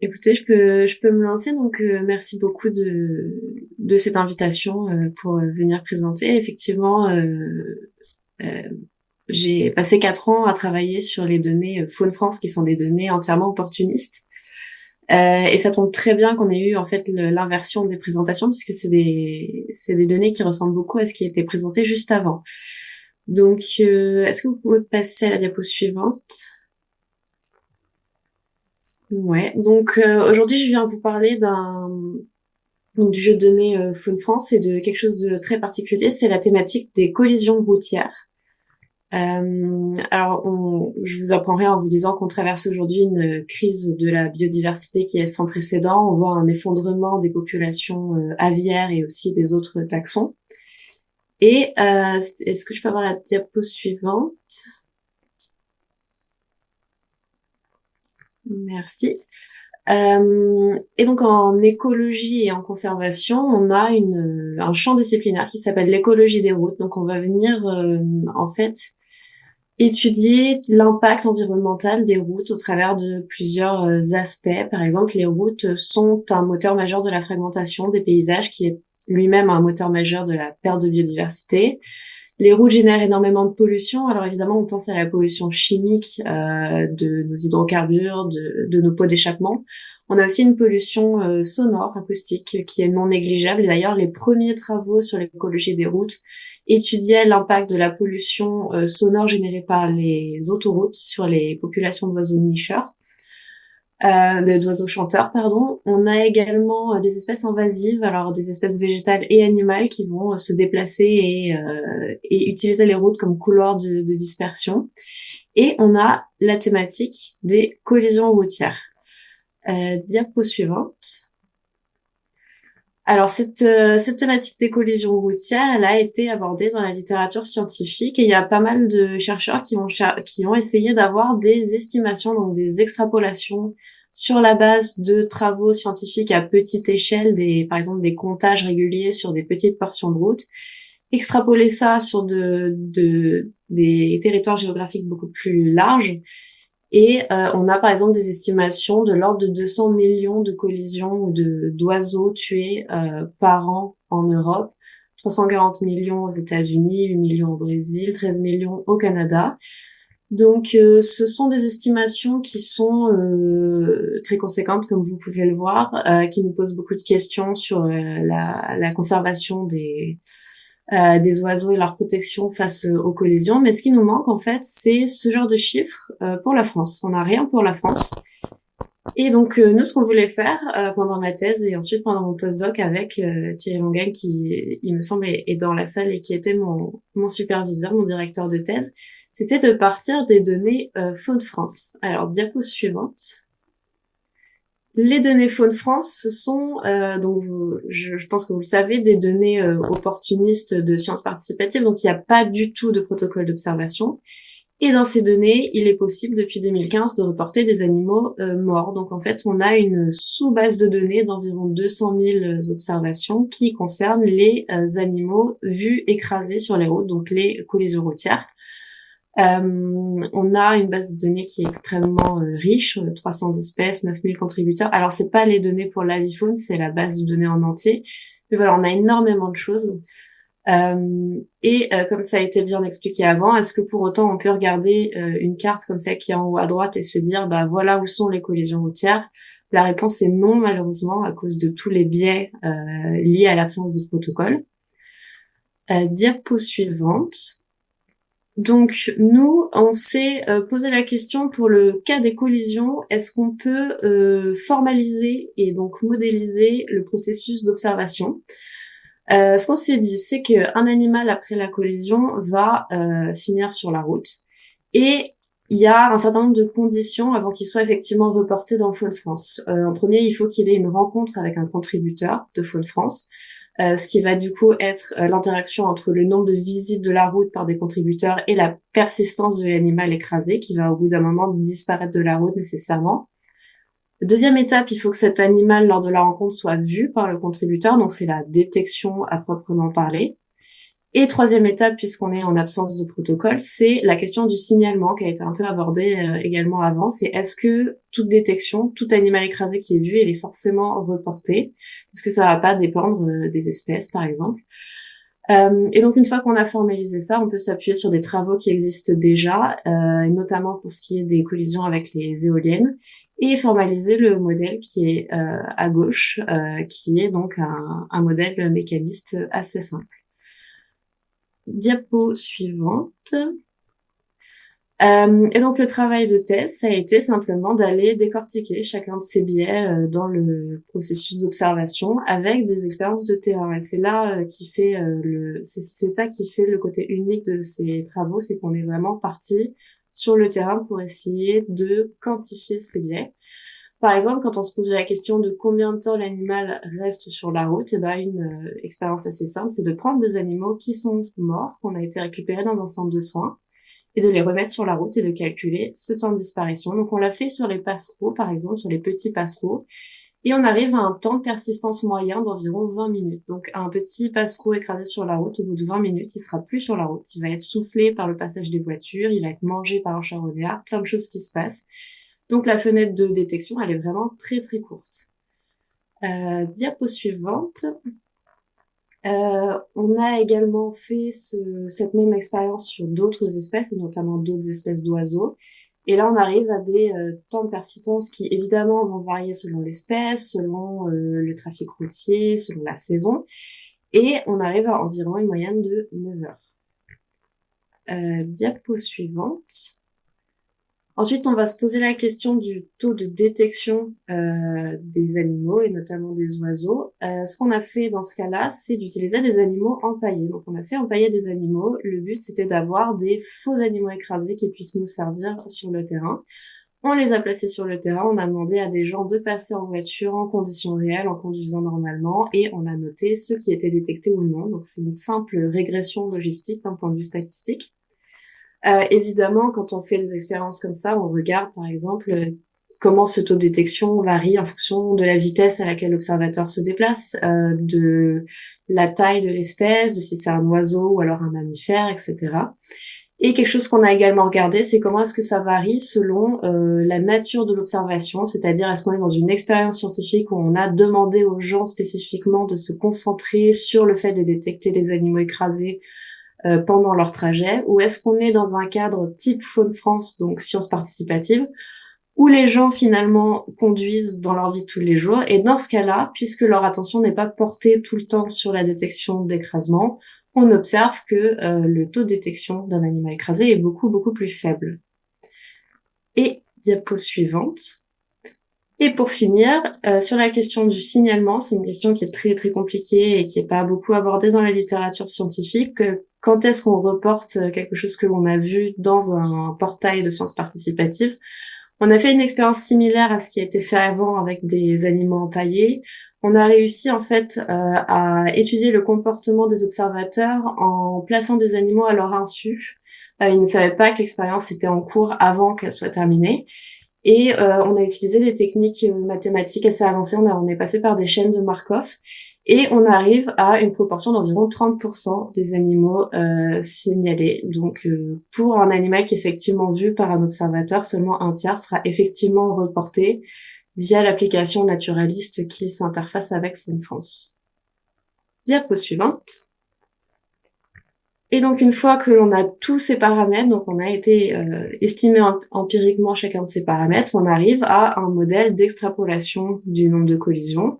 Écoutez, je peux me lancer, donc merci beaucoup de cette invitation pour venir présenter. Effectivement, euh, j'ai passé 4 ans à travailler sur les données Faune France, qui sont des données entièrement opportunistes. Et ça tombe très bien qu'on ait eu en fait l'inversion des présentations, puisque c'est des données qui ressemblent beaucoup à ce qui a été présenté juste avant. Donc, est-ce que vous pouvez passer à la diapo suivante? Ouais. Donc aujourd'hui, je viens vous parler du jeu de données Faune France et de quelque chose de très particulier. C'est la thématique des collisions routières. Je vous apprends rien en vous disant qu'on traverse aujourd'hui une crise de la biodiversité qui est sans précédent. On voit un effondrement des populations aviaires et aussi des autres taxons. Et est-ce que je peux avoir la diapo suivante? Merci. Et donc en écologie et en conservation, on a un champ disciplinaire qui s'appelle l'écologie des routes. Donc on va venir en fait étudier l'impact environnemental des routes au travers de plusieurs aspects. Par exemple, les routes sont un moteur majeur de la fragmentation des paysages, qui est lui-même un moteur majeur de la perte de biodiversité. Les routes génèrent énormément de pollution. Alors évidemment, on pense à la pollution chimique de nos hydrocarbures, de nos pots d'échappement. On a aussi une pollution sonore, acoustique, qui est non négligeable. Et d'ailleurs, les premiers travaux sur l'écologie des routes étudiaient l'impact de la pollution sonore générée par les autoroutes sur les populations d'oiseaux nicheurs. D'oiseaux chanteurs, pardon. On a également des espèces invasives, alors des espèces végétales et animales qui vont se déplacer et utiliser les routes comme couloir de dispersion. Et on a la thématique des collisions routières. Diapo suivante. Alors cette thématique des collisions routières, elle a été abordée dans la littérature scientifique et il y a pas mal de chercheurs qui ont essayé d'avoir des estimations, donc des extrapolations sur la base de travaux scientifiques à petite échelle, par exemple des comptages réguliers sur des petites portions de route, extrapoler ça sur des territoires géographiques beaucoup plus larges. Et on a par exemple des estimations de l'ordre de 200 millions de collisions ou d'oiseaux tués par an en Europe, 340 millions aux États-Unis, 8 millions au Brésil, 13 millions au Canada. Donc ce sont des estimations qui sont très conséquentes, comme vous pouvez le voir, qui nous posent beaucoup de questions sur la conservation des oiseaux et leur protection face aux collisions. Mais ce qui nous manque, en fait, c'est ce genre de chiffres pour la France. On n'a rien pour la France. Et donc, nous, ce qu'on voulait faire pendant ma thèse et ensuite pendant mon postdoc avec Thierry Longuel, qui, il me semble, est dans la salle et qui était mon superviseur, mon directeur de thèse, c'était de partir des données Faune France. Alors, diapo suivante. Les données Faune France, ce sont, je pense que vous le savez, des données opportunistes de sciences participatives, donc il n'y a pas du tout de protocole d'observation. Et dans ces données, il est possible depuis 2015 de reporter des animaux morts. Donc en fait, on a une sous-base de données d'environ 200 000 observations qui concernent les animaux vus écrasés sur les routes, donc les collisions routières. On a une base de données qui est extrêmement riche, 300 espèces, 9000 contributeurs. Alors c'est pas les données pour l'avifaune, c'est la base de données en entier. Mais voilà, on a énormément de choses. Comme ça a été bien expliqué avant, est-ce que pour autant on peut regarder une carte comme celle qui est en haut à droite et se dire bah voilà où sont les collisions routières? La réponse est non, malheureusement, à cause de tous les biais liés à l'absence de protocole. Diapo suivante. Donc nous, on s'est posé la question pour le cas des collisions, est-ce qu'on peut formaliser et donc modéliser le processus d'observation? Ce qu'on s'est dit, c'est qu'un animal après la collision va finir sur la route et il y a un certain nombre de conditions avant qu'il soit effectivement reporté dans Faune France. En premier, il faut qu'il ait une rencontre avec un contributeur de Faune France. Ce qui va du coup être l'interaction entre le nombre de visites de la route par des contributeurs et la persistance de l'animal écrasé qui va au bout d'un moment disparaître de la route nécessairement. Deuxième étape, il faut que cet animal lors de la rencontre soit vu par le contributeur, donc c'est la détection à proprement parler. Et troisième étape, puisqu'on est en absence de protocole, c'est la question du signalement qui a été un peu abordée également avant. C'est est-ce que toute détection, tout animal écrasé qui est vu, il est forcément reporté? Est-ce que ça va pas dépendre des espèces, par exemple? Et donc une fois qu'on a formalisé ça, on peut s'appuyer sur des travaux qui existent déjà, notamment pour ce qui est des collisions avec les éoliennes, et formaliser le modèle qui est à gauche, qui est donc un modèle mécaniste assez simple. Diapo suivante. Et donc le travail de thèse, ça a été simplement d'aller décortiquer chacun de ces biais dans le processus d'observation avec des expériences de terrain. Et c'est là qui fait c'est ça qui fait le côté unique de ces travaux, c'est qu'on est vraiment parti sur le terrain pour essayer de quantifier ces biais. Par exemple, quand on se pose la question de combien de temps l'animal reste sur la route, et ben une expérience assez simple, c'est de prendre des animaux qui sont morts, qu'on a été récupérés dans un centre de soins, et de les remettre sur la route et de calculer ce temps de disparition. Donc on l'a fait sur les passereaux, par exemple, sur les petits passereaux, et on arrive à un temps de persistance moyen d'environ 20 minutes. Donc un petit passereau écrasé sur la route, au bout de 20 minutes, il sera plus sur la route. Il va être soufflé par le passage des voitures, il va être mangé par un charognard, plein de choses qui se passent. Donc la fenêtre de détection, elle est vraiment très très courte. Diapo suivante. On a également fait cette même expérience sur d'autres espèces, notamment d'autres espèces d'oiseaux. Et là, on arrive à des temps de persistance qui, évidemment, vont varier selon l'espèce, selon le trafic routier, selon la saison. Et on arrive à environ une moyenne de 9 heures. Diapo suivante. Ensuite, on va se poser la question du taux de détection des animaux et notamment des oiseaux. Ce qu'on a fait dans ce cas-là, c'est d'utiliser des animaux empaillés. Donc, on a fait empailler des animaux. Le but, c'était d'avoir des faux animaux écrasés qui puissent nous servir sur le terrain. On les a placés sur le terrain. On a demandé à des gens de passer en voiture en conditions réelles, en conduisant normalement, et on a noté ceux qui étaient détectés ou non. Donc, c'est une simple régression logistique d'un point de vue statistique. Évidemment, quand on fait des expériences comme ça, on regarde par exemple comment ce taux de détection varie en fonction de la vitesse à laquelle l'observateur se déplace, de la taille de l'espèce, de si c'est un oiseau ou alors un mammifère, etc. Et quelque chose qu'on a également regardé, c'est comment est-ce que ça varie selon la nature de l'observation, c'est-à-dire est-ce qu'on est dans une expérience scientifique où on a demandé aux gens spécifiquement de se concentrer sur le fait de détecter des animaux écrasés pendant leur trajet, ou est-ce qu'on est dans un cadre type Faune France, donc sciences participatives, où les gens finalement conduisent dans leur vie de tous les jours, et dans ce cas-là, puisque leur attention n'est pas portée tout le temps sur la détection d'écrasement, on observe que le taux de détection d'un animal écrasé est beaucoup, beaucoup plus faible. Et diapo suivante. Et pour finir, sur la question du signalement, c'est une question qui est très très compliquée et qui est pas beaucoup abordée dans la littérature scientifique. Quand est-ce qu'on reporte quelque chose que l'on a vu dans un portail de sciences participatives? On a fait une expérience similaire à ce qui a été fait avant avec des animaux empaillés. On a réussi en fait à étudier le comportement des observateurs en plaçant des animaux à leur insu. Ils ne savaient pas que l'expérience était en cours avant qu'elle soit terminée. Et on a utilisé des techniques mathématiques assez avancées. On est passé par des chaînes de Markov. Et on arrive à une proportion d'environ 30% des animaux signalés. Donc, pour un animal qui est effectivement vu par un observateur, seulement un tiers sera effectivement reporté via l'application naturaliste qui s'interface avec Faune France. Diapo suivante. Et donc, une fois que l'on a tous ces paramètres, donc on a été estimé empiriquement chacun de ces paramètres, on arrive à un modèle d'extrapolation du nombre de collisions.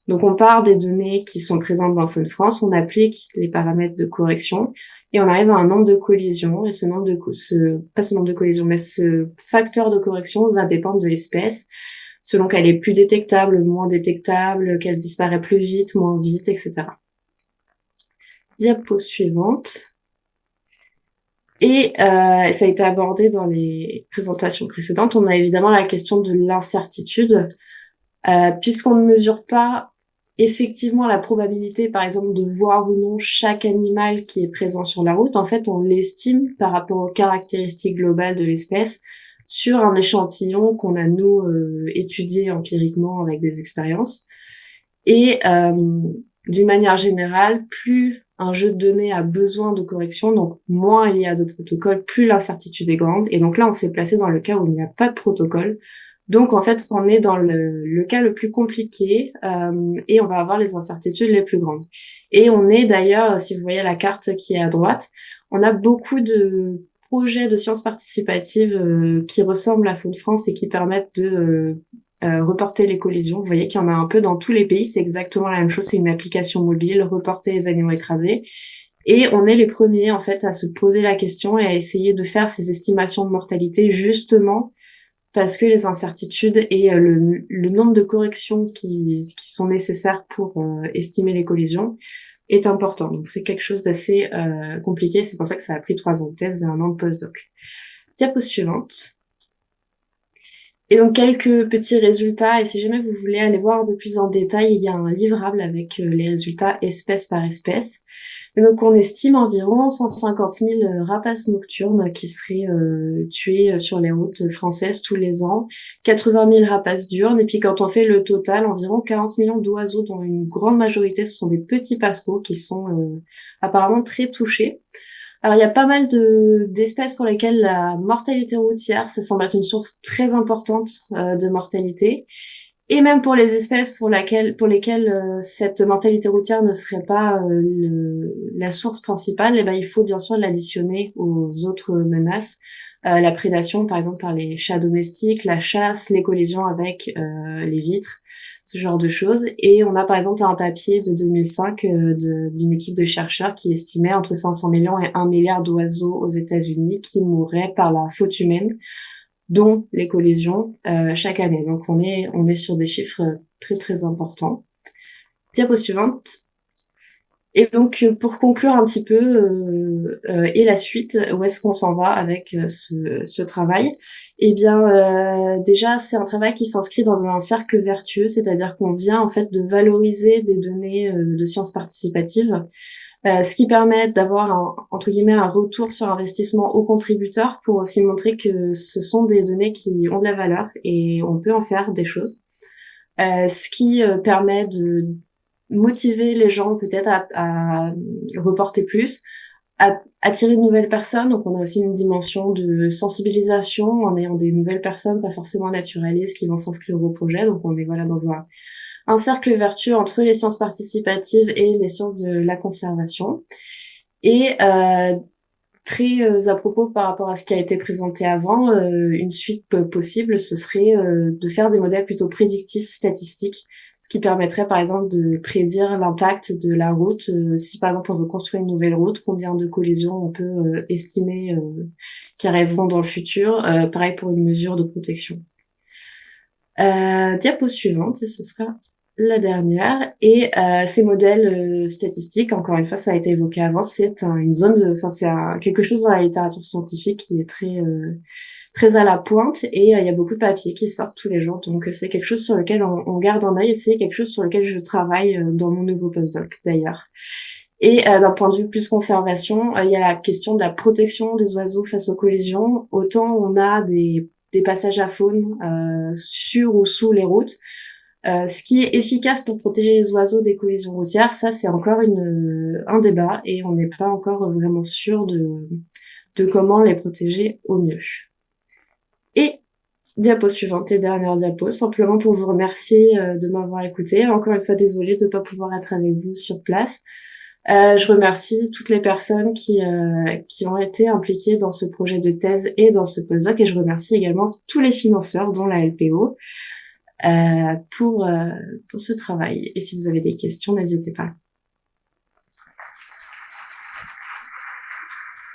Donc, on part des données qui sont présentes dans Faune France, on applique les paramètres de correction et on arrive à un nombre de collisions. Et pas ce nombre de collisions, mais ce facteur de correction va dépendre de l'espèce, selon qu'elle est plus détectable, moins détectable, qu'elle disparaît plus vite, moins vite, etc. Diapo suivante. Et ça a été abordé dans les présentations précédentes. On a évidemment la question de l'incertitude, puisqu'on ne mesure pas effectivement la probabilité, par exemple, de voir ou non chaque animal qui est présent sur la route. En fait, on l'estime par rapport aux caractéristiques globales de l'espèce sur un échantillon qu'on a, nous, étudié empiriquement avec des expériences. Et d'une manière générale, plus un jeu de données a besoin de correction, donc moins il y a de protocoles, plus l'incertitude est grande. Et donc là, on s'est placé dans le cas où il n'y a pas de protocole. Donc en fait, on est dans le cas le plus compliqué et on va avoir les incertitudes les plus grandes. Et on est d'ailleurs, si vous voyez la carte qui est à droite, on a beaucoup de projets de sciences participatives qui ressemblent à Faune France et qui permettent de reporter les collisions. Vous voyez qu'il y en a un peu dans tous les pays, c'est exactement la même chose, c'est une application mobile, reporter les animaux écrasés. Et on est les premiers en fait à se poser la question et à essayer de faire ces estimations de mortalité justement parce que les incertitudes et le nombre de corrections qui sont nécessaires pour estimer les collisions est important. Donc c'est quelque chose d'assez compliqué, c'est pour ça que ça a pris 3 ans de thèse et 1 an de postdoc. Diapo suivante. Et donc quelques petits résultats, et si jamais vous voulez aller voir un peu plus en détail, il y a un livrable avec les résultats espèce par espèce. Et donc on estime environ 150 000 rapaces nocturnes qui seraient tués sur les routes françaises tous les ans, 80 000 rapaces diurnes, et puis quand on fait le total, environ 40 millions d'oiseaux, dont une grande majorité ce sont des petits passereaux qui sont apparemment très touchés. Alors, il y a pas mal d'espèces pour lesquelles la mortalité routière, ça semble être une source très importante de mortalité. Et même pour les espèces pour lesquelles cette mortalité routière ne serait pas la source principale, eh ben, il faut bien sûr l'additionner aux autres menaces. La prédation, par exemple, par les chats domestiques, la chasse, les collisions avec les vitres, ce genre de choses. Et on a par exemple un papier de 2005 d'une équipe de chercheurs qui estimait entre 500 millions et 1 milliard d'oiseaux aux États-Unis qui mourraient par la faute humaine, dont les collisions chaque année. Donc on est sur des chiffres très très importants. Diapo suivante. Et donc pour conclure un petit peu et la suite, où est-ce qu'on s'en va avec ce travail? Eh bien déjà c'est un travail qui s'inscrit dans un cercle vertueux, c'est-à-dire qu'on vient en fait de valoriser des données de sciences participatives, ce qui permet d'avoir entre guillemets un retour sur investissement aux contributeurs pour aussi montrer que ce sont des données qui ont de la valeur et on peut en faire des choses. Ce qui permet de motiver les gens peut-être à reporter plus, à attirer de nouvelles personnes. Donc on a aussi une dimension de sensibilisation en ayant des nouvelles personnes, pas forcément naturalistes, qui vont s'inscrire au projet. Donc on est voilà dans un cercle vertueux entre les sciences participatives et les sciences de la conservation. Et très à propos par rapport à ce qui a été présenté avant, une suite possible, ce serait de faire des modèles plutôt prédictifs, statistiques, ce qui permettrait par exemple de prédire l'impact de la route. Si par exemple on veut construire une nouvelle route, combien de collisions on peut estimer qui arriveront dans le futur. Pareil pour une mesure de protection. Diapo suivante, et ce sera la dernière. Et ces modèles statistiques, encore une fois, ça a été évoqué avant, c'est une zone de, enfin c'est quelque chose dans la littérature scientifique qui est très à la pointe et il y a beaucoup de papiers qui sortent tous les jours. Donc c'est quelque chose sur lequel on garde un œil et c'est quelque chose sur lequel je travaille dans mon nouveau postdoc d'ailleurs. Et d'un point de vue plus conservation, il y a la question de la protection des oiseaux face aux collisions. Autant on a des passages à faune sur ou sous les routes. Ce qui est efficace pour protéger les oiseaux des collisions routières, ça c'est encore un débat et on n'est pas encore vraiment sûr de comment les protéger au mieux. Et diapo suivante et dernière diapo, simplement pour vous remercier de m'avoir écouté. Encore une fois, désolée de ne pas pouvoir être avec vous sur place. Je remercie toutes les personnes qui ont été impliquées dans ce projet de thèse et dans ce postdoc et je remercie également tous les financeurs, dont la LPO, pour ce travail. Et si vous avez des questions, n'hésitez pas.